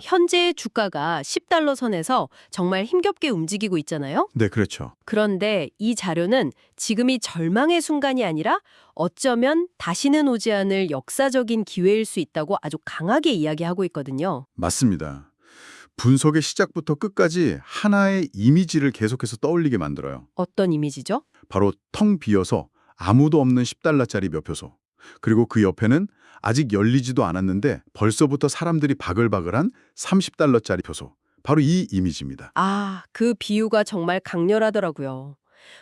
현재 주가가 10달러 선에서 정말 힘겹게 움직이고 있잖아요. 네, 그렇죠. 그런데 이 자료는 지금이 절망의 순간이 아니라 어쩌면 다시는 오지 않을 역사적인 기회일 수 있다고 아주 강하게 이야기하고 있거든요. 맞습니다. 분석의 시작부터 끝까지 하나의 이미지를 계속해서 떠올리게 만들어요. 어떤 이미지죠? 바로 텅 비어서 아무도 없는 10달러짜리 몇 표소. 그리고 그 옆에는 아직 열리지도 않았는데 벌써부터 사람들이 바글바글한 30달러짜리 표소. 바로 이 이미지입니다. 아, 그 비유가 정말 강렬하더라고요.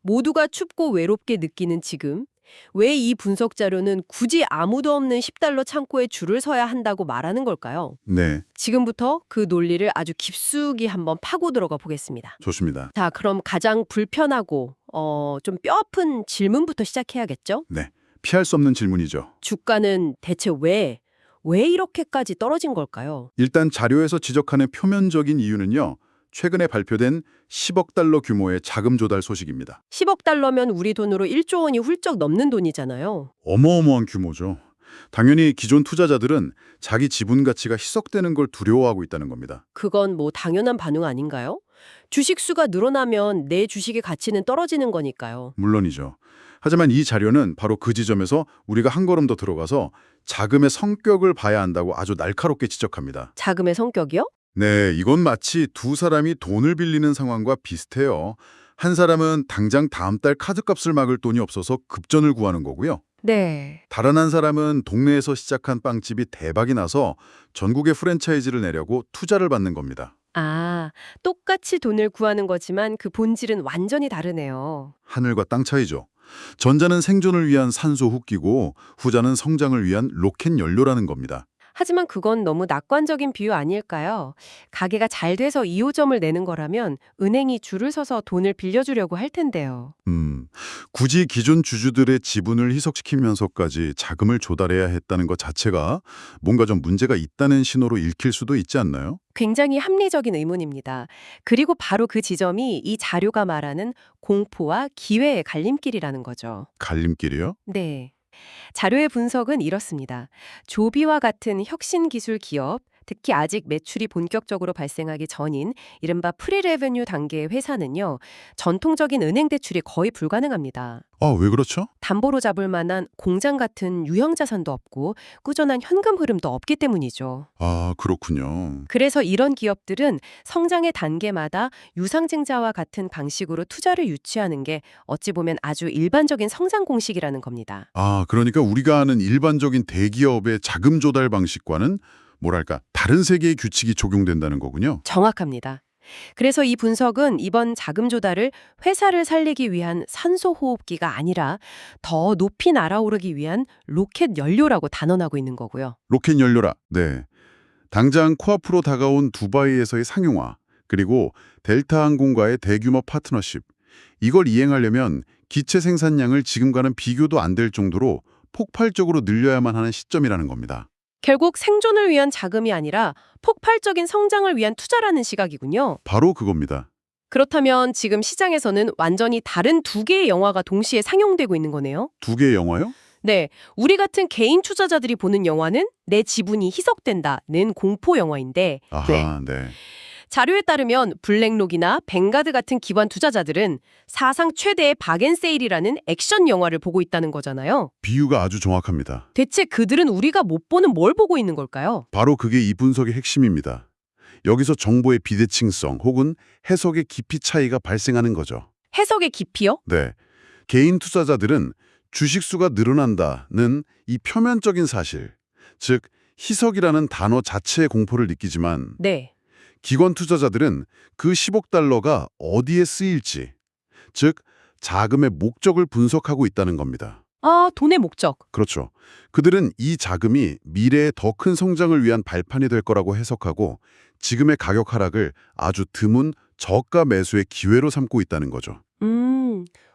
모두가 춥고 외롭게 느끼는 지금, 왜 이 분석 자료는 굳이 아무도 없는 10달러 창고에 줄을 서야 한다고 말하는 걸까요? 네, 지금부터 그 논리를 아주 깊숙이 한번 파고 들어가 보겠습니다. 좋습니다. 자, 그럼 가장 불편하고 좀 뼈아픈 질문부터 시작해야겠죠? 네, 피할 수 없는 질문이죠. 주가는 대체 왜 이렇게까지 떨어진 걸까요? 일단 자료에서 지적하는 표면적인 이유는요. 최근에 발표된 10억 달러 규모의 자금 조달 소식입니다. 10억 달러면 우리 돈으로 1조 원이 훌쩍 넘는 돈이잖아요. 어마어마한 규모죠. 당연히 기존 투자자들은 자기 지분 가치가 희석되는 걸 두려워하고 있다는 겁니다. 그건 뭐 당연한 반응 아닌가요? 주식 수가 늘어나면 내 주식의 가치는 떨어지는 거니까요. 물론이죠. 하지만 이 자료는 바로 그 지점에서 우리가 한 걸음 더 들어가서 자금의 성격을 봐야 한다고 아주 날카롭게 지적합니다. 자금의 성격이요? 네, 이건 마치 두 사람이 돈을 빌리는 상황과 비슷해요. 한 사람은 당장 다음 달 카드값을 막을 돈이 없어서 급전을 구하는 거고요. 네. 다른 한 사람은 동네에서 시작한 빵집이 대박이 나서 전국에 프랜차이즈를 내려고 투자를 받는 겁니다. 아, 똑같이 돈을 구하는 거지만 그 본질은 완전히 다르네요. 하늘과 땅 차이죠. 전자는 생존을 위한 산소 흡기고 후자는 성장을 위한 로켓 연료라는 겁니다. 하지만 그건 너무 낙관적인 비유 아닐까요? 가게가 잘 돼서 2호점을 내는 거라면 은행이 줄을 서서 돈을 빌려주려고 할 텐데요. 굳이 기존 주주들의 지분을 희석시키면서까지 자금을 조달해야 했다는 것 자체가 뭔가 좀 문제가 있다는 신호로 읽힐 수도 있지 않나요? 굉장히 합리적인 의문입니다. 그리고 바로 그 지점이 이 자료가 말하는 공포와 기회의 갈림길이라는 거죠. 갈림길이요? 네. 자료의 분석은 이렇습니다. 조비와 같은 혁신 기술 기업, 특히 아직 매출이 본격적으로 발생하기 전인 이른바 프리레베뉴 단계의 회사는요, 전통적인 은행 대출이 거의 불가능합니다. 아, 왜 그렇죠? 담보로 잡을 만한 공장 같은 유형 자산도 없고 꾸준한 현금 흐름도 없기 때문이죠. 아, 그렇군요. 그래서 이런 기업들은 성장의 단계마다 유상증자와 같은 방식으로 투자를 유치하는 게 어찌 보면 아주 일반적인 성장 공식이라는 겁니다. 아, 그러니까 우리가 아는 일반적인 대기업의 자금 조달 방식과는 뭐랄까 다른 세계의 규칙이 적용된다는 거군요. 정확합니다. 그래서 이 분석은 이번 자금 조달을 회사를 살리기 위한 산소 호흡기가 아니라 더 높이 날아오르기 위한 로켓 연료라고 단언하고 있는 거고요. 로켓 연료라. 네. 당장 코앞으로 다가온 두바이에서의 상용화, 그리고 델타 항공과의 대규모 파트너십. 이걸 이행하려면 기체 생산량을 지금과는 비교도 안 될 정도로 폭발적으로 늘려야만 하는 시점이라는 겁니다. 결국 생존을 위한 자금이 아니라 폭발적인 성장을 위한 투자라는 시각이군요. 바로 그겁니다. 그렇다면 지금 시장에서는 완전히 다른 두 개의 영화가 동시에 상영되고 있는 거네요. 두 개의 영화요? 네, 우리 같은 개인 투자자들이 보는 영화는 내 지분이 희석된다는 공포 영화인데 아하, 네. 자료에 따르면 블랙록이나 뱅가드 같은 기관 투자자들은 사상 최대의 박앤세일이라는 액션 영화를 보고 있다는 거잖아요. 비유가 아주 정확합니다. 대체 그들은 우리가 못 보는 뭘 보고 있는 걸까요? 바로 그게 이 분석의 핵심입니다. 여기서 정보의 비대칭성 혹은 해석의 깊이 차이가 발생하는 거죠. 해석의 깊이요? 네. 개인 투자자들은 주식수가 늘어난다는 이 표면적인 사실, 즉 희석이라는 단어 자체의 공포를 느끼지만 네. 기관 투자자들은 그 10억 달러가 어디에 쓰일지, 즉 자금의 목적을 분석하고 있다는 겁니다. 아, 돈의 목적. 그렇죠. 그들은 이 자금이 미래의 더 큰 성장을 위한 발판이 될 거라고 해석하고 지금의 가격 하락을 아주 드문 저가 매수의 기회로 삼고 있다는 거죠.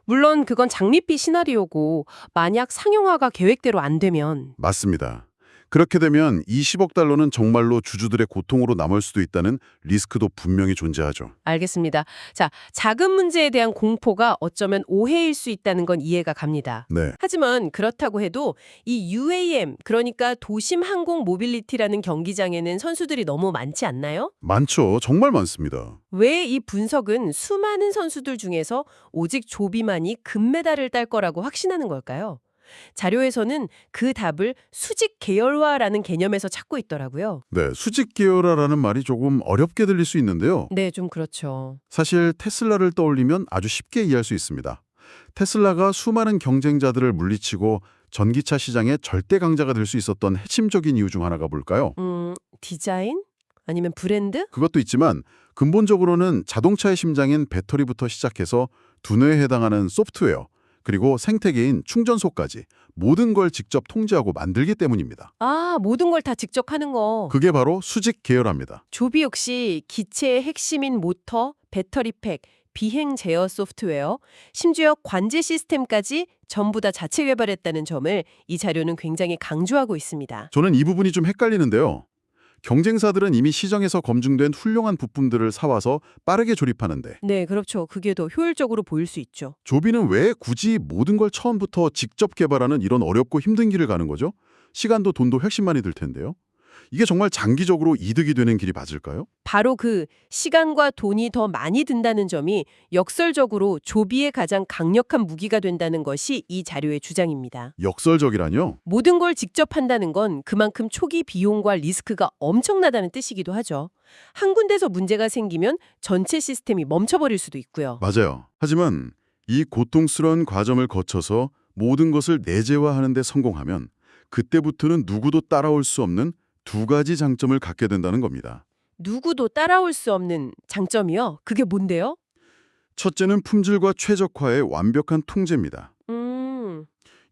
물론 그건 장밋빛 시나리오고 만약 상용화가 계획대로 안 되면 맞습니다. 그렇게 되면 20억 달러는 정말로 주주들의 고통으로 남을 수도 있다는 리스크도 분명히 존재하죠. 알겠습니다. 자, 자금 문제에 대한 공포가 어쩌면 오해일 수 있다는 건 이해가 갑니다. 네. 하지만 그렇다고 해도 이 UAM, 그러니까 도심 항공 모빌리티라는 경기장에는 선수들이 너무 많지 않나요? 많죠. 정말 많습니다. 왜 이 분석은 수많은 선수들 중에서 오직 조비만이 금메달을 딸 거라고 확신하는 걸까요? 자료에서는 그 답을 수직 계열화라는 개념에서 찾고 있더라고요. 네, 수직 계열화라는 말이 조금 어렵게 들릴 수 있는데요. 네, 좀 그렇죠. 사실 테슬라를 떠올리면 아주 쉽게 이해할 수 있습니다. 테슬라가 수많은 경쟁자들을 물리치고 전기차 시장의 절대 강자가 될 수 있었던 핵심적인 이유 중 하나가 뭘까요? 디자인? 아니면 브랜드? 그것도 있지만 근본적으로는 자동차의 심장인 배터리부터 시작해서 두뇌에 해당하는 소프트웨어, 그리고 생태계인 충전소까지 모든 걸 직접 통제하고 만들기 때문입니다. 아, 모든 걸 다 직접 하는 거. 그게 바로 수직 계열화입니다. 조비 역시 기체의 핵심인 모터, 배터리팩, 비행 제어 소프트웨어, 심지어 관제 시스템까지 전부 다 자체 개발했다는 점을 이 자료는 굉장히 강조하고 있습니다. 저는 이 부분이 좀 헷갈리는데요. 경쟁사들은 이미 시장에서 검증된 훌륭한 부품들을 사와서 빠르게 조립하는데 네, 그렇죠. 그게 더 효율적으로 보일 수 있죠. 조비는 왜 굳이 모든 걸 처음부터 직접 개발하는 이런 어렵고 힘든 길을 가는 거죠? 시간도 돈도 훨씬 많이 들 텐데요. 이게 정말 장기적으로 이득이 되는 길이 맞을까요? 바로 그 시간과 돈이 더 많이 든다는 점이 역설적으로 조비의 가장 강력한 무기가 된다는 것이 이 자료의 주장입니다. 역설적이라뇨? 모든 걸 직접 한다는 건 그만큼 초기 비용과 리스크가 엄청나다는 뜻이기도 하죠. 한 군데서 문제가 생기면 전체 시스템이 멈춰버릴 수도 있고요. 맞아요. 하지만 이 고통스러운 과정을 거쳐서 모든 것을 내재화하는 데 성공하면 그때부터는 누구도 따라올 수 없는 두 가지 장점을 갖게 된다는 겁니다. 누구도 따라올 수 없는 장점이요? 그게 뭔데요? 첫째는 품질과 최적화의 완벽한 통제입니다.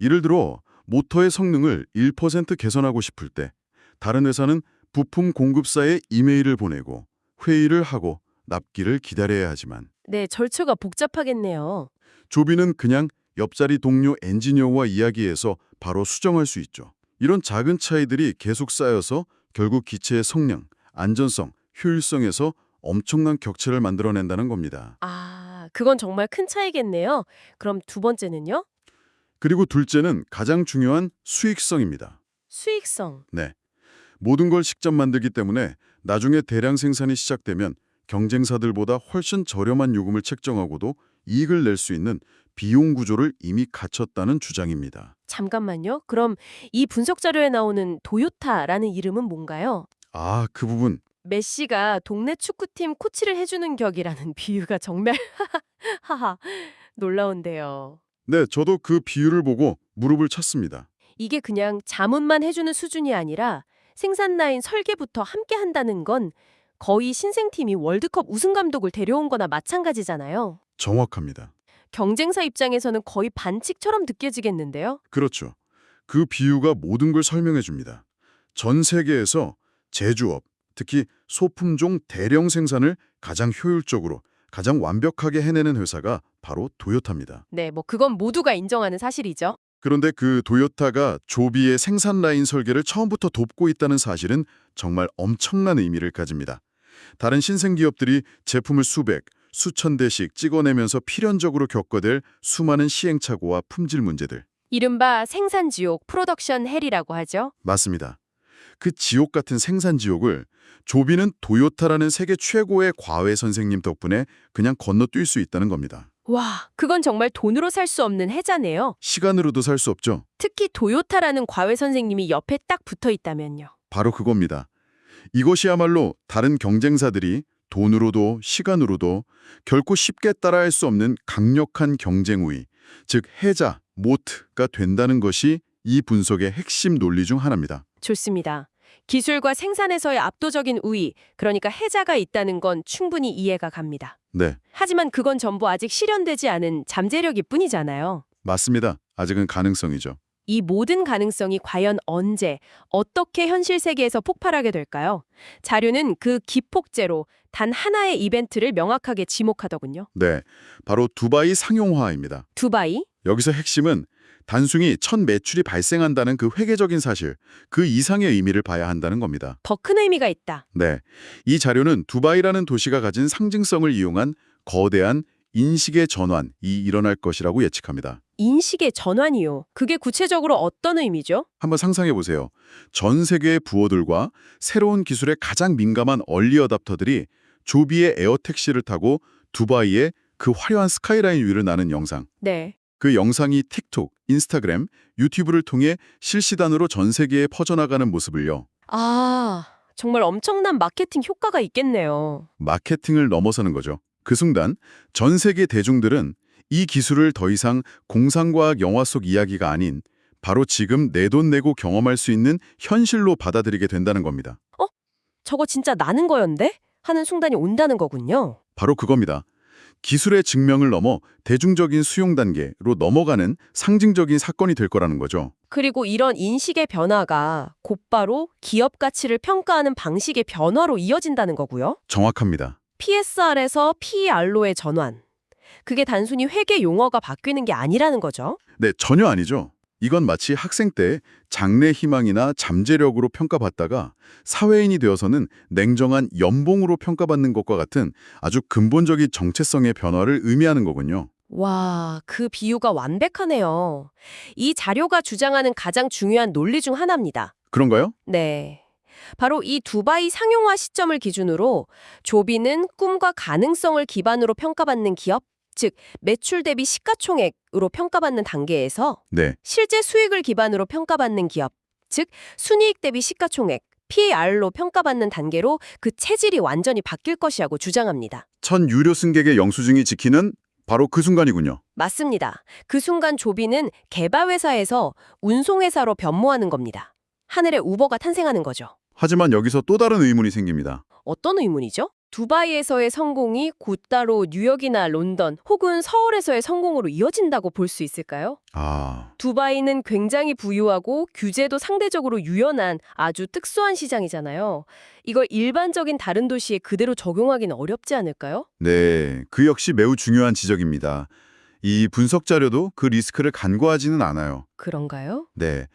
예를 들어 모터의 성능을 1% 개선하고 싶을 때 다른 회사는 부품 공급사에 이메일을 보내고 회의를 하고 납기를 기다려야 하지만 네, 절차가 복잡하겠네요. 조비는 그냥 옆자리 동료 엔지니어와 이야기해서 바로 수정할 수 있죠. 이런 작은 차이들이 계속 쌓여서 결국 기체의 성능, 안전성, 효율성에서 엄청난 격차를 만들어낸다는 겁니다. 아, 그건 정말 큰 차이겠네요. 그럼 두 번째는요? 그리고 둘째는 가장 중요한 수익성입니다. 수익성. 네. 모든 걸 직접 만들기 때문에 나중에 대량 생산이 시작되면 경쟁사들보다 훨씬 저렴한 요금을 책정하고도 이익을 낼 수 있는 비용 구조를 이미 갖췄다는 주장입니다. 잠깐만요. 그럼 이 분석 자료에 나오는 도요타라는 이름은 뭔가요? 아, 그 부분. 메시가 동네 축구팀 코치를 해주는 격이라는 비유가 정말 하하 놀라운데요. 네, 저도 그 비유를 보고 무릎을 쳤습니다. 이게 그냥 자문만 해주는 수준이 아니라 생산 라인 설계부터 함께 한다는 건 거의 신생팀이 월드컵 우승 감독을 데려온 거나 마찬가지잖아요. 정확합니다. 경쟁사 입장에서는 거의 반칙처럼 느껴지겠는데요. 그렇죠. 그 비유가 모든 걸 설명해 줍니다. 전 세계에서 제조업, 특히 소품종 대량 생산을 가장 효율적으로, 가장 완벽하게 해내는 회사가 바로 도요타입니다. 네, 뭐 그건 모두가 인정하는 사실이죠. 그런데 그 도요타가 조비의 생산 라인 설계를 처음부터 돕고 있다는 사실은 정말 엄청난 의미를 가집니다. 다른 신생 기업들이 제품을 수백, 수천 대씩 찍어내면서 필연적으로 겪어댈 수많은 시행착오와 품질 문제들. 이른바 생산 지옥, 프로덕션 헬이라고 하죠. 맞습니다. 그 지옥 같은 생산 지옥을 조비는 도요타라는 세계 최고의 과외 선생님 덕분에 그냥 건너뛸 수 있다는 겁니다. 와, 그건 정말 돈으로 살 수 없는 혜자네요. 시간으로도 살 수 없죠. 특히 도요타라는 과외 선생님이 옆에 딱 붙어 있다면요. 바로 그겁니다. 이것이야말로 다른 경쟁사들이 돈으로도 시간으로도 결코 쉽게 따라할 수 없는 강력한 경쟁 우위, 즉 해자, 모트가 된다는 것이 이 분석의 핵심 논리 중 하나입니다. 좋습니다. 기술과 생산에서의 압도적인 우위, 그러니까 혜자가 있다는 건 충분히 이해가 갑니다. 네, 하지만 그건 전부 아직 실현되지 않은 잠재력일 뿐이잖아요. 맞습니다. 아직은 가능성이죠. 이 모든 가능성이 과연 언제, 어떻게 현실 세계에서 폭발하게 될까요? 자료는 그 기폭제로 단 하나의 이벤트를 명확하게 지목하더군요. 네, 바로 두바이 상용화입니다. 두바이? 여기서 핵심은 단순히 첫 매출이 발생한다는 그 회계적인 사실, 그 이상의 의미를 봐야 한다는 겁니다. 더 큰 의미가 있다. 네, 이 자료는 두바이라는 도시가 가진 상징성을 이용한 거대한 인식의 전환이 일어날 것이라고 예측합니다. 인식의 전환이요. 그게 구체적으로 어떤 의미죠? 한번 상상해 보세요. 전 세계의 부호들과 새로운 기술에 가장 민감한 얼리 어답터들이 조비의 에어택시를 타고 두바이의 그 화려한 스카이라인 위를 나는 영상. 네. 그 영상이 틱톡, 인스타그램, 유튜브를 통해 실시간으로 전 세계에 퍼져나가는 모습을요. 아, 정말 엄청난 마케팅 효과가 있겠네요. 마케팅을 넘어서는 거죠. 그 순간 전 세계 대중들은 이 기술을 더 이상 공상과학 영화 속 이야기가 아닌 바로 지금 내 돈 내고 경험할 수 있는 현실로 받아들이게 된다는 겁니다. 저거 진짜 나는 거였는데? 하는 순간이 온다는 거군요. 바로 그겁니다. 기술의 증명을 넘어 대중적인 수용 단계로 넘어가는 상징적인 사건이 될 거라는 거죠. 그리고 이런 인식의 변화가 곧바로 기업 가치를 평가하는 방식의 변화로 이어진다는 거고요. 정확합니다. PSR에서 PER로의 전환. 그게 단순히 회계 용어가 바뀌는 게 아니라는 거죠. 네, 전혀 아니죠. 이건 마치 학생 때 장래 희망이나 잠재력으로 평가받다가 사회인이 되어서는 냉정한 연봉으로 평가받는 것과 같은 아주 근본적인 정체성의 변화를 의미하는 거군요. 와, 그 비유가 완벽하네요. 이 자료가 주장하는 가장 중요한 논리 중 하나입니다. 그런가요? 네. 바로 이 두바이 상용화 시점을 기준으로 조비는 꿈과 가능성을 기반으로 평가받는 기업, 즉 매출 대비 시가총액으로 평가받는 단계에서 네. 실제 수익을 기반으로 평가받는 기업, 즉 순이익 대비 시가총액, PER로 평가받는 단계로 그 체질이 완전히 바뀔 것이라고 주장합니다. 첫 유료 승객의 영수증이 지키는 바로 그 순간이군요. 맞습니다. 그 순간 조비는 개발회사에서 운송회사로 변모하는 겁니다. 하늘의 우버가 탄생하는 거죠. 하지만 여기서 또 다른 의문이 생깁니다. 어떤 의문이죠? 두바이에서의 성공이 곧바로 뉴욕이나 런던 혹은 서울에서의 성공으로 이어진다고 볼 수 있을까요? 아, 두바이는 굉장히 부유하고 규제도 상대적으로 유연한 아주 특수한 시장이잖아요. 이걸 일반적인 다른 도시에 그대로 적용하기는 어렵지 않을까요? 네. 그 역시 매우 중요한 지적입니다. 이 분석 자료도 그 리스크를 간과하지는 않아요. 그런가요? 네.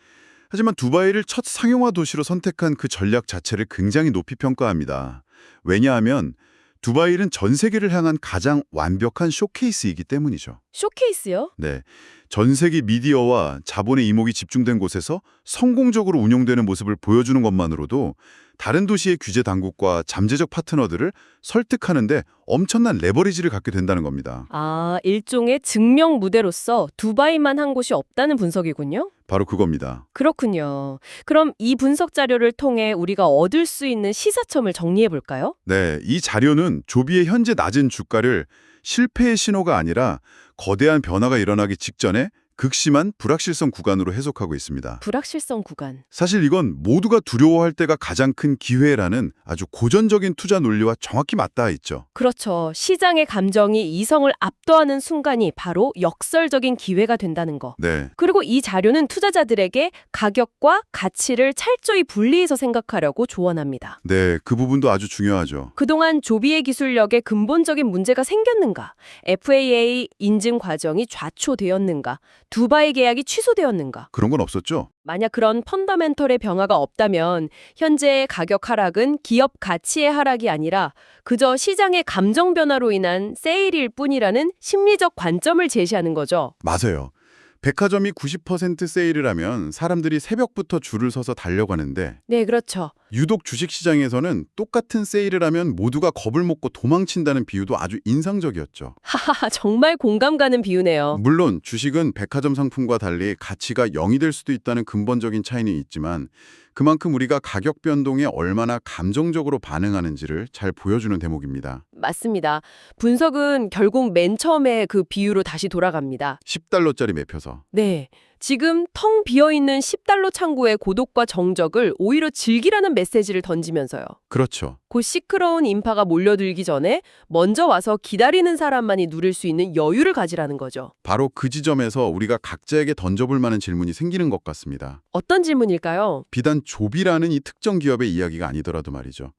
하지만 두바이를 첫 상용화 도시로 선택한 그 전략 자체를 굉장히 높이 평가합니다. 왜냐하면 두바이는 전 세계를 향한 가장 완벽한 쇼케이스이기 때문이죠. 쇼케이스요? 네. 전 세계 미디어와 자본의 이목이 집중된 곳에서 성공적으로 운영되는 모습을 보여주는 것만으로도 다른 도시의 규제 당국과 잠재적 파트너들을 설득하는데 엄청난 레버리지를 갖게 된다는 겁니다. 아, 일종의 증명 무대로서 두바이만 한 곳이 없다는 분석이군요. 바로 그겁니다. 그렇군요. 그럼 이 분석 자료를 통해 우리가 얻을 수 있는 시사점을 정리해 볼까요? 네, 이 자료는 조비의 현재 낮은 주가를 실패의 신호가 아니라 거대한 변화가 일어나기 직전에 극심한 불확실성 구간으로 해석하고 있습니다. 불확실성 구간. 사실 이건 모두가 두려워할 때가 가장 큰 기회라는 아주 고전적인 투자 논리와 정확히 맞닿아 있죠. 그렇죠. 시장의 감정이 이성을 압도하는 순간이 바로 역설적인 기회가 된다는 거. 네, 그리고 이 자료는 투자자들에게 가격과 가치를 철저히 분리해서 생각하려고 조언합니다. 네, 그 부분도 아주 중요하죠. 그동안 조비의 기술력에 근본적인 문제가 생겼는가? FAA 인증 과정이 좌초되었는가? 두바이 계약이 취소되었는가? 그런 건 없었죠? 만약 그런 펀더멘털의 변화가 없다면 현재의 가격 하락은 기업 가치의 하락이 아니라 그저 시장의 감정 변화로 인한 세일일 뿐이라는 심리적 관점을 제시하는 거죠. 맞아요. 백화점이 90% 세일을 하면 사람들이 새벽부터 줄을 서서 달려가는데 네, 그렇죠. 유독 주식시장에서는 똑같은 세일을 하면 모두가 겁을 먹고 도망친다는 비유도 아주 인상적이었죠. 하하하, 정말 공감 가는 비유네요. 물론 주식은 백화점 상품과 달리 가치가 0이 될 수도 있다는 근본적인 차이는 있지만 그만큼 우리가 가격 변동에 얼마나 감정적으로 반응하는지를 잘 보여주는 대목입니다. 맞습니다. 분석은 결국 맨 처음에 그 비유로 다시 돌아갑니다. 10달러짜리 매표서. 네. 지금 텅 비어있는 10달러 창구의 고독과 정적을 오히려 즐기라는 메시지를 던지면서요. 그렇죠. 곧 시끄러운 인파가 몰려들기 전에 먼저 와서 기다리는 사람만이 누릴 수 있는 여유를 가지라는 거죠. 바로 그 지점에서 우리가 각자에게 던져볼 만한 질문이 생기는 것 같습니다. 어떤 질문일까요? 비단 조비라는 이 특정 기업의 이야기가 아니더라도 말이죠.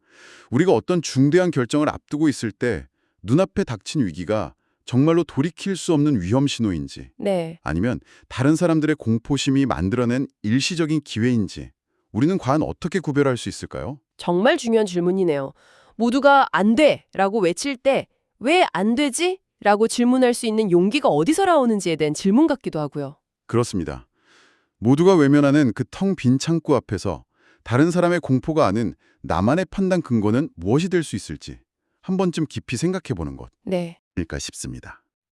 우리가 어떤 중대한 결정을 앞두고 있을 때 눈앞에 닥친 위기가 정말로 돌이킬 수 없는 위험 신호인지, 네. 아니면 다른 사람들의 공포심이 만들어낸 일시적인 기회인지, 우리는 과연 어떻게 구별할 수 있을까요? 정말 중요한 질문이네요. 모두가 안 돼! 라고 외칠 때 왜 안 되지? 라고 질문할 수 있는 용기가 어디서 나오는지에 대한 질문 같기도 하고요. 그렇습니다. 모두가 외면하는 그 텅 빈 창구 앞에서 다른 사람의 공포가 아는 나만의 판단 근거는 무엇이 될 수 있을지 한 번쯤 깊이 생각해 보는 네. 것일까 싶습니다.